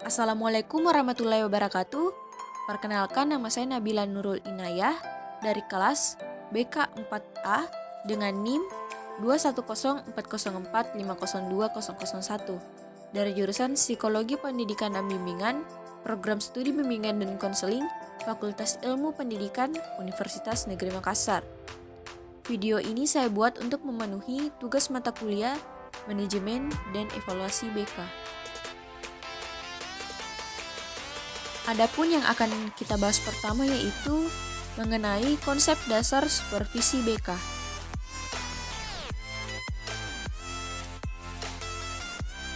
Assalamualaikum warahmatullahi wabarakatuh. Perkenalkan, nama saya Nabila Nurul Inayah dari kelas BK 4A dengan NIM 21040450201 dari jurusan Psikologi Pendidikan dan Bimbingan, Program Studi Bimbingan dan Konseling, Fakultas Ilmu Pendidikan, Universitas Negeri Makassar. Video ini saya buat untuk memenuhi tugas mata kuliah Manajemen dan Evaluasi BK. Adapun yang akan kita bahas pertama yaitu mengenai konsep dasar supervisi BK.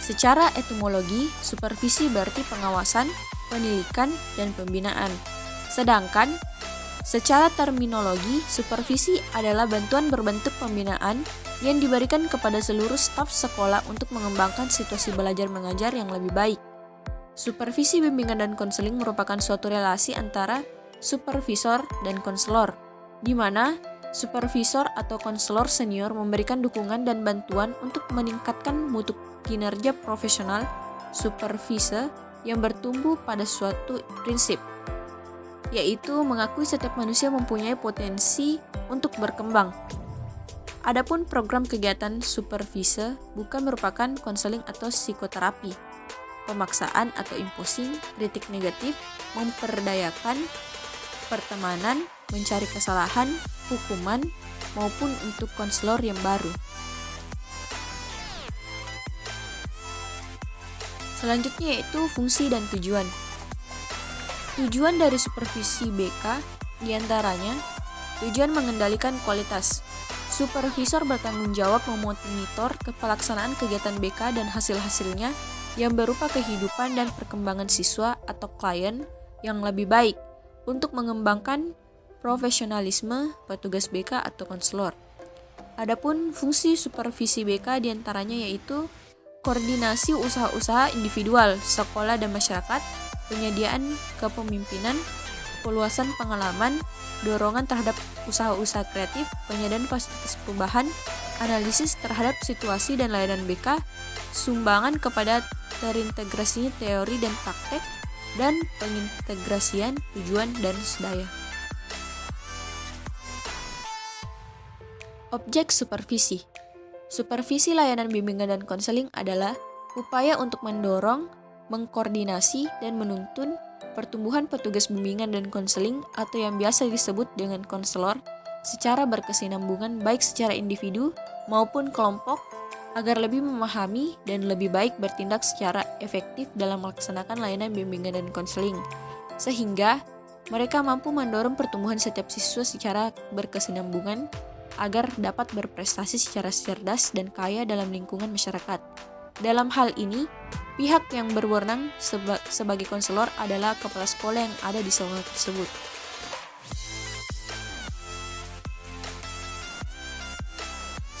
Secara etimologi, supervisi berarti pengawasan, pendidikan, dan pembinaan. Sedangkan, secara terminologi, supervisi adalah bantuan berbentuk pembinaan yang diberikan kepada seluruh staf sekolah untuk mengembangkan situasi belajar mengajar yang lebih baik. Supervisi bimbingan dan konseling merupakan suatu relasi antara supervisor dan konselor, di mana supervisor atau konselor senior memberikan dukungan dan bantuan untuk meningkatkan mutu kinerja profesional supervisor yang bertumbuh pada suatu prinsip, yaitu mengakui setiap manusia mempunyai potensi untuk berkembang. Adapun program kegiatan supervisor bukan merupakan konseling atau psikoterapi, pemaksaan atau imposing, kritik negatif, memperdayakan, pertemanan, mencari kesalahan, hukuman, maupun untuk konselor yang baru. Selanjutnya yaitu fungsi dan tujuan. Tujuan dari supervisi BK diantaranya tujuan mengendalikan kualitas. Supervisor bertanggung jawab memonitor pelaksanaan kegiatan BK dan hasil-hasilnya yang berupa kehidupan dan perkembangan siswa atau klien yang lebih baik untuk mengembangkan profesionalisme petugas BK atau konselor. Adapun fungsi supervisi BK diantaranya yaitu koordinasi usaha-usaha individual, sekolah dan masyarakat, penyediaan kepemimpinan, peluasan pengalaman, dorongan terhadap usaha-usaha kreatif, penyediaan fasilitas perubahan, analisis terhadap situasi dan layanan BK, sumbangan kepada terintegrasinya teori dan praktek, dan pengintegrasian tujuan dan daya. Objek supervisi. Supervisi layanan bimbingan dan konseling adalah upaya untuk mendorong, mengkoordinasi, dan menuntun pertumbuhan petugas bimbingan dan konseling atau yang biasa disebut dengan konselor secara berkesinambungan baik secara individu maupun kelompok agar lebih memahami dan lebih baik bertindak secara efektif dalam melaksanakan layanan bimbingan dan konseling, sehingga mereka mampu mendorong pertumbuhan setiap siswa secara berkesinambungan agar dapat berprestasi secara cerdas dan kaya dalam lingkungan masyarakat. Dalam hal ini, pihak yang berwenang sebagai konselor adalah kepala sekolah yang ada di sekolah tersebut.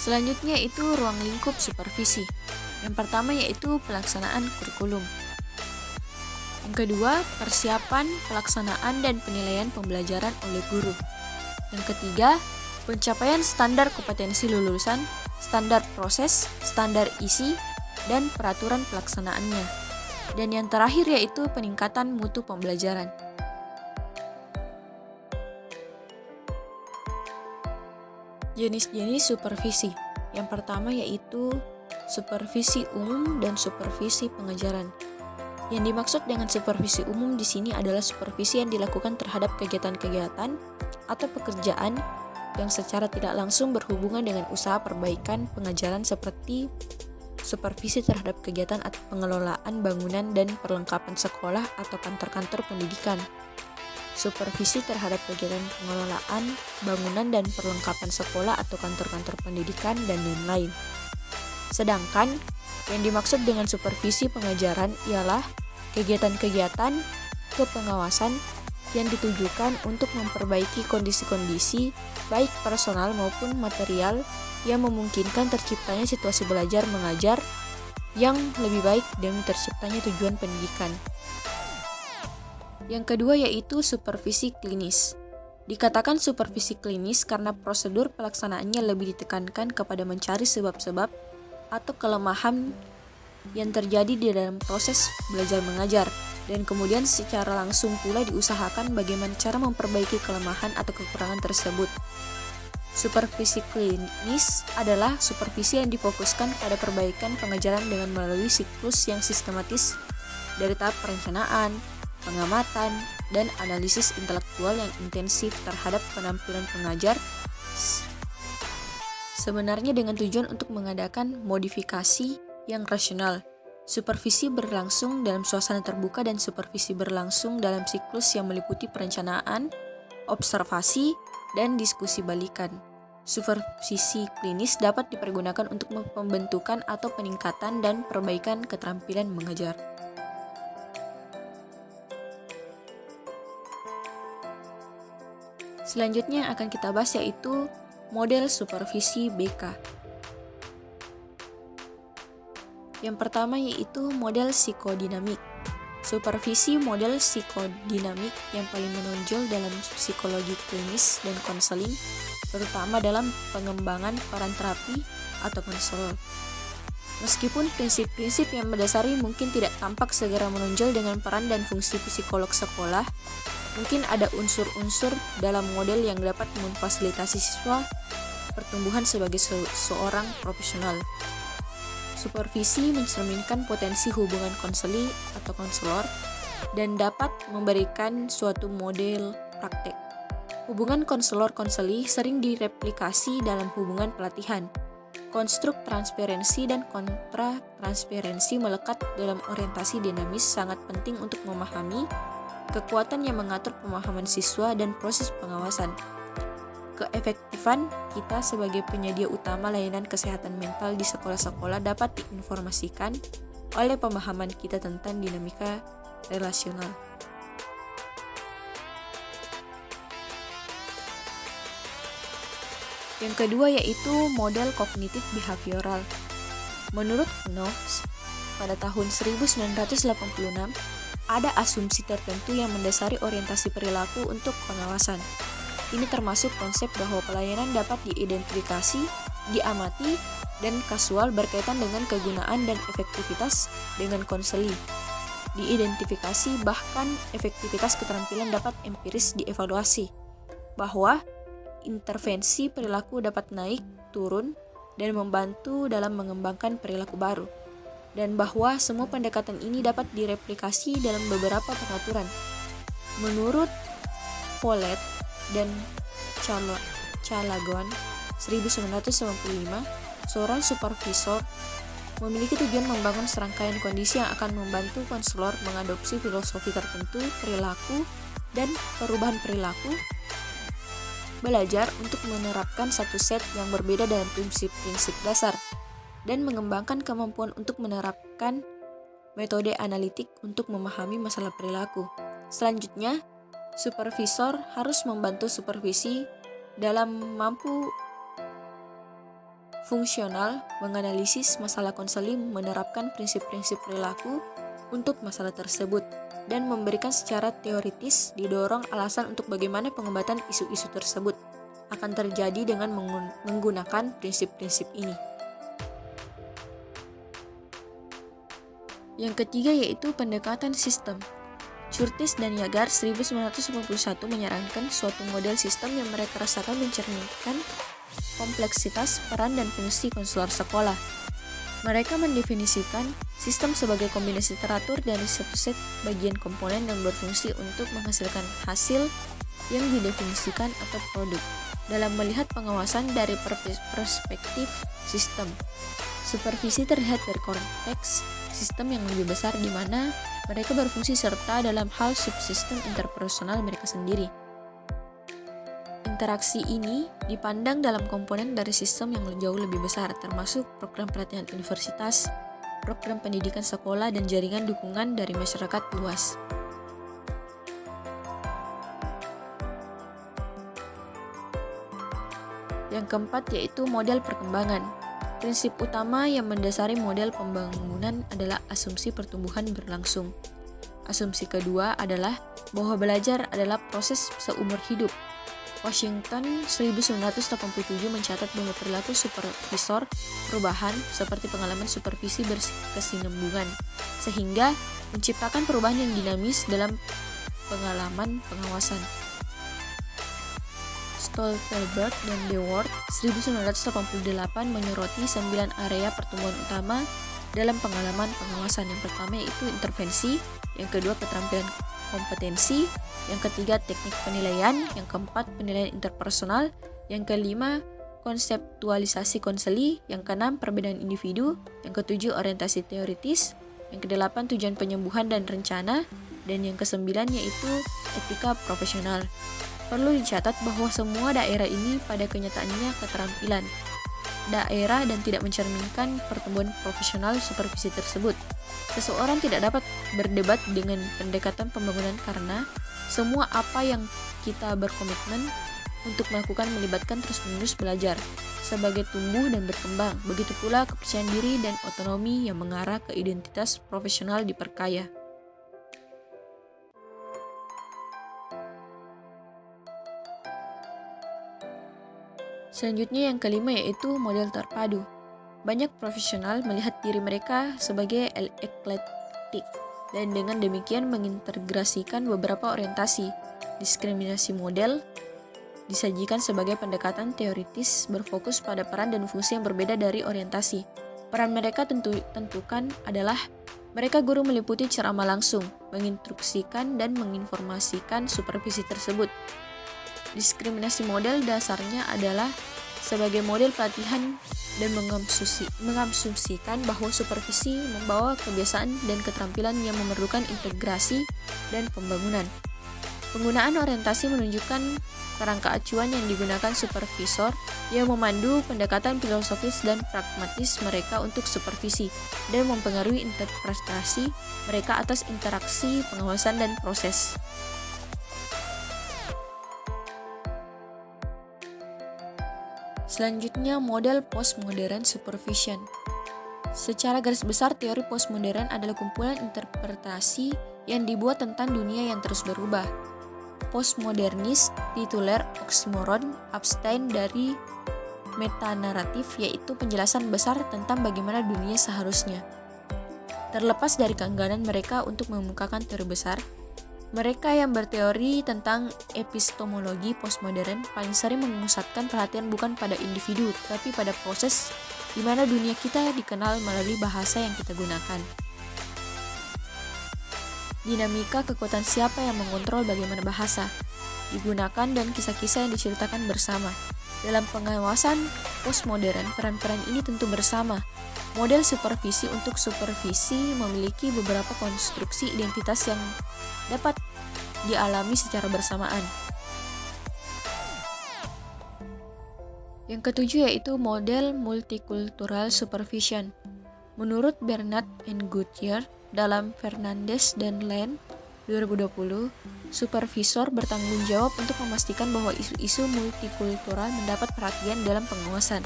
Selanjutnya itu ruang lingkup supervisi. Yang pertama yaitu pelaksanaan kurikulum. Yang kedua, persiapan, pelaksanaan, dan penilaian pembelajaran oleh guru. Yang ketiga, pencapaian standar kompetensi lulusan, standar proses, standar isi, dan peraturan pelaksanaannya. Dan yang terakhir yaitu peningkatan mutu pembelajaran. Jenis-jenis supervisi. Yang pertama yaitu supervisi umum dan supervisi pengajaran. Yang dimaksud dengan supervisi umum di sini adalah supervisi yang dilakukan terhadap kegiatan-kegiatan atau pekerjaan yang secara tidak langsung berhubungan dengan usaha perbaikan pengajaran seperti supervisi terhadap kegiatan atau pengelolaan bangunan dan perlengkapan sekolah atau kantor-kantor pendidikan. Supervisi terhadap kegiatan pengelolaan bangunan dan perlengkapan sekolah atau kantor-kantor pendidikan dan lain-lain. Sedangkan yang dimaksud dengan supervisi pengajaran ialah kegiatan-kegiatan kepengawasan yang ditujukan untuk memperbaiki kondisi-kondisi baik personal maupun material yang memungkinkan terciptanya situasi belajar mengajar yang lebih baik demi terciptanya tujuan pendidikan. Yang kedua yaitu supervisi klinis. Dikatakan supervisi klinis karena prosedur pelaksanaannya lebih ditekankan kepada mencari sebab-sebab atau kelemahan yang terjadi di dalam proses belajar mengajar, dan kemudian secara langsung pula diusahakan bagaimana cara memperbaiki kelemahan atau kekurangan tersebut. Supervisi klinis adalah supervisi yang difokuskan pada perbaikan pengajaran dengan melalui siklus yang sistematis dari tahap perencanaan, pengamatan, dan analisis intelektual yang intensif terhadap penampilan pengajar, sebenarnya dengan tujuan untuk mengadakan modifikasi yang rasional. Supervisi berlangsung dalam suasana terbuka dan supervisi berlangsung dalam siklus yang meliputi perencanaan, observasi, dan diskusi balikan. Supervisi klinis dapat dipergunakan untuk pembentukan atau peningkatan dan perbaikan keterampilan mengajar. Selanjutnya yang akan kita bahas yaitu model supervisi BK. Yang pertama yaitu model psikodinamik. Supervisi model psikodinamik yang paling menonjol dalam psikologi klinis dan konseling, terutama dalam pengembangan peran terapi atau konselor. Meskipun prinsip-prinsip yang mendasari mungkin tidak tampak segera menonjol dengan peran dan fungsi psikolog sekolah, mungkin ada unsur-unsur dalam model yang dapat memfasilitasi siswa pertumbuhan sebagai seorang profesional. Supervisi mencerminkan potensi hubungan konseli atau konselor dan dapat memberikan suatu model praktek. Hubungan konselor-konseli sering direplikasi dalam hubungan pelatihan. Konstruk transparansi dan kontra transparansi melekat dalam orientasi dinamis sangat penting untuk memahami kekuatan yang mengatur pemahaman siswa dan proses pengawasan. Keefektifan kita sebagai penyedia utama layanan kesehatan mental di sekolah-sekolah dapat diinformasikan oleh pemahaman kita tentang dinamika relasional. Yang kedua yaitu model kognitif behavioral. Menurut Knopf, pada tahun 1986, ada asumsi tertentu yang mendasari orientasi perilaku untuk pengawasan. Ini termasuk konsep bahwa pelayanan dapat diidentifikasi, diamati, dan kasual berkaitan dengan kegunaan dan efektivitas dengan konseli. Diidentifikasi bahkan efektivitas keterampilan dapat empiris dievaluasi, bahwa intervensi perilaku dapat naik, turun, dan membantu dalam mengembangkan perilaku baru, dan bahwa semua pendekatan ini dapat direplikasi dalam beberapa pengaturan. Menurut Follett dan Chalagon 1995, seorang supervisor memiliki tujuan membangun serangkaian kondisi yang akan membantu konselor mengadopsi filosofi tertentu, perilaku, dan perubahan perilaku, belajar untuk menerapkan satu set yang berbeda dalam prinsip-prinsip dasar, dan mengembangkan kemampuan untuk menerapkan metode analitik untuk memahami masalah perilaku. Selanjutnya, supervisor harus membantu supervisi dalam mampu fungsional menganalisis masalah konseling, menerapkan prinsip-prinsip perilaku untuk masalah tersebut, dan memberikan secara teoritis didorong alasan untuk bagaimana pengobatan isu-isu tersebut akan terjadi dengan menggunakan prinsip-prinsip ini. Yang ketiga yaitu pendekatan sistem. Curtis dan Yagar 1991 menyarankan suatu model sistem yang mereka rasakan mencerminkan kompleksitas peran dan fungsi konselor sekolah. Mereka mendefinisikan sistem sebagai kombinasi teratur dari satu set bagian komponen yang berfungsi untuk menghasilkan hasil yang didefinisikan atau produk. Dalam melihat pengawasan dari perspektif sistem, supervisi terlihat dari konteks sistem yang lebih besar di mana mereka berfungsi serta dalam hal subsistem interpersonal mereka sendiri. Interaksi ini dipandang dalam komponen dari sistem yang jauh lebih besar, termasuk program pelatihan universitas, program pendidikan sekolah, dan jaringan dukungan dari masyarakat luas. Yang keempat yaitu model perkembangan. Prinsip utama yang mendasari model pembangunan adalah asumsi pertumbuhan berlangsung. Asumsi kedua adalah bahwa belajar adalah proses seumur hidup. Washington 1987 mencatat bahwa perilaku supervisor perubahan seperti pengalaman supervisi berkesinambungan, sehingga menciptakan perubahan yang dinamis dalam pengalaman pengawasan. Stoltenberg dan Dewar 1988 menyoroti 9 area pertumbuhan utama dalam pengalaman pengawasan. Yang pertama yaitu intervensi, yang kedua keterampilan kompetensi, yang ketiga teknik penilaian, yang keempat penilaian interpersonal, yang kelima konseptualisasi konseli, yang keenam perbedaan individu, yang ketujuh orientasi teoritis, yang kedelapan tujuan penyembuhan dan rencana, dan yang kesembilan yaitu etika profesional. Perlu dicatat bahwa semua daerah ini pada kenyataannya keterampilan daerah dan tidak mencerminkan pertumbuhan profesional supervisi tersebut. Seseorang tidak dapat berdebat dengan pendekatan pembangunan karena semua apa yang kita berkomitmen untuk melakukan melibatkan terus-menerus belajar sebagai tumbuh dan berkembang. Begitu pula kepercayaan diri dan otonomi yang mengarah ke identitas profesional diperkaya. Selanjutnya yang kelima yaitu model terpadu. Banyak profesional melihat diri mereka sebagai eklektik dan dengan demikian mengintegrasikan beberapa orientasi. Diskriminasi model disajikan sebagai pendekatan teoritis berfokus pada peran dan fungsi yang berbeda dari orientasi. Peran mereka tentukan adalah mereka guru meliputi ceramah langsung, menginstruksikan dan menginformasikan supervisi tersebut. Diskriminasi model dasarnya adalah sebagai model pelatihan dan mengasumsikan bahwa supervisi membawa kebiasaan dan keterampilan yang memerlukan integrasi dan pembangunan. Penggunaan orientasi menunjukkan kerangka acuan yang digunakan supervisor yang memandu pendekatan filosofis dan pragmatis mereka untuk supervisi dan mempengaruhi interpretasi mereka atas interaksi pengawasan dan proses. Selanjutnya, model postmodern supervision. Secara garis besar, teori postmodern adalah kumpulan interpretasi yang dibuat tentang dunia yang terus berubah. Postmodernis tituler oksimoron abstain dari metanaratif, yaitu penjelasan besar tentang bagaimana dunia seharusnya. Terlepas dari keengganan mereka untuk mengemukakan teori besar, mereka yang berteori tentang epistemologi postmodern paling sering memusatkan perhatian bukan pada individu, tapi pada proses di mana dunia kita dikenal melalui bahasa yang kita gunakan. Dinamika kekuatan siapa yang mengontrol bagaimana bahasa digunakan dan kisah-kisah yang diceritakan bersama. Dalam pengawasan postmodern, peran-peran ini tentu bersama. Model supervisi untuk supervisi memiliki beberapa konstruksi identitas yang dapat dialami secara bersamaan. Yang ketujuh yaitu model multicultural supervision. Menurut Bernard N. Goodyear dalam Fernandes dan Land 2020, supervisor bertanggung jawab untuk memastikan bahwa isu-isu multikultural mendapat perhatian dalam pengawasan.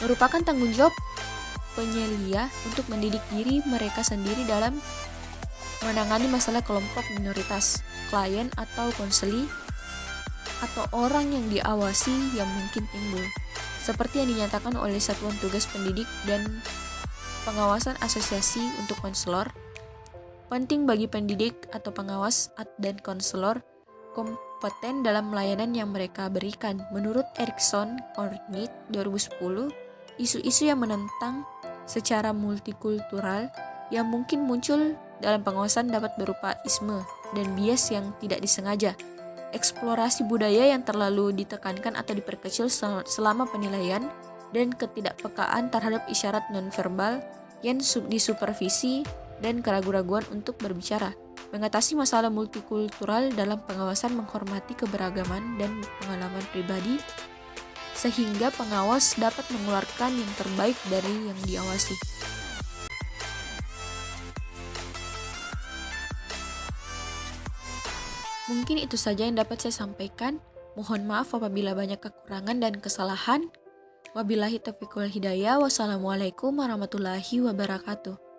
Merupakan tanggung jawab penyelia untuk mendidik diri mereka sendiri dalam menangani masalah kelompok minoritas, klien atau konseli, atau orang yang diawasi yang mungkin timbul, seperti yang dinyatakan oleh Satuan Tugas Pendidik dan Pengawasan Asosiasi untuk Konselor. Penting bagi pendidik atau pengawas dan konselor kompeten dalam layanan yang mereka berikan. Menurut Erikson Kornit 2010, isu-isu yang menentang secara multikultural yang mungkin muncul dalam pengawasan dapat berupa isme dan bias yang tidak disengaja, eksplorasi budaya yang terlalu ditekankan atau diperkecil selama penilaian, dan ketidakpekaan terhadap isyarat nonverbal yang disupervisi, dan keraguan-raguan untuk berbicara. Mengatasi masalah multikultural dalam pengawasan menghormati keberagaman dan pengalaman pribadi, sehingga pengawas dapat mengeluarkan yang terbaik dari yang diawasi. Mungkin itu saja yang dapat saya sampaikan. Mohon maaf apabila banyak kekurangan dan kesalahan. Wabillahi taufiq wal hidayah. Wassalamualaikum warahmatullahi wabarakatuh.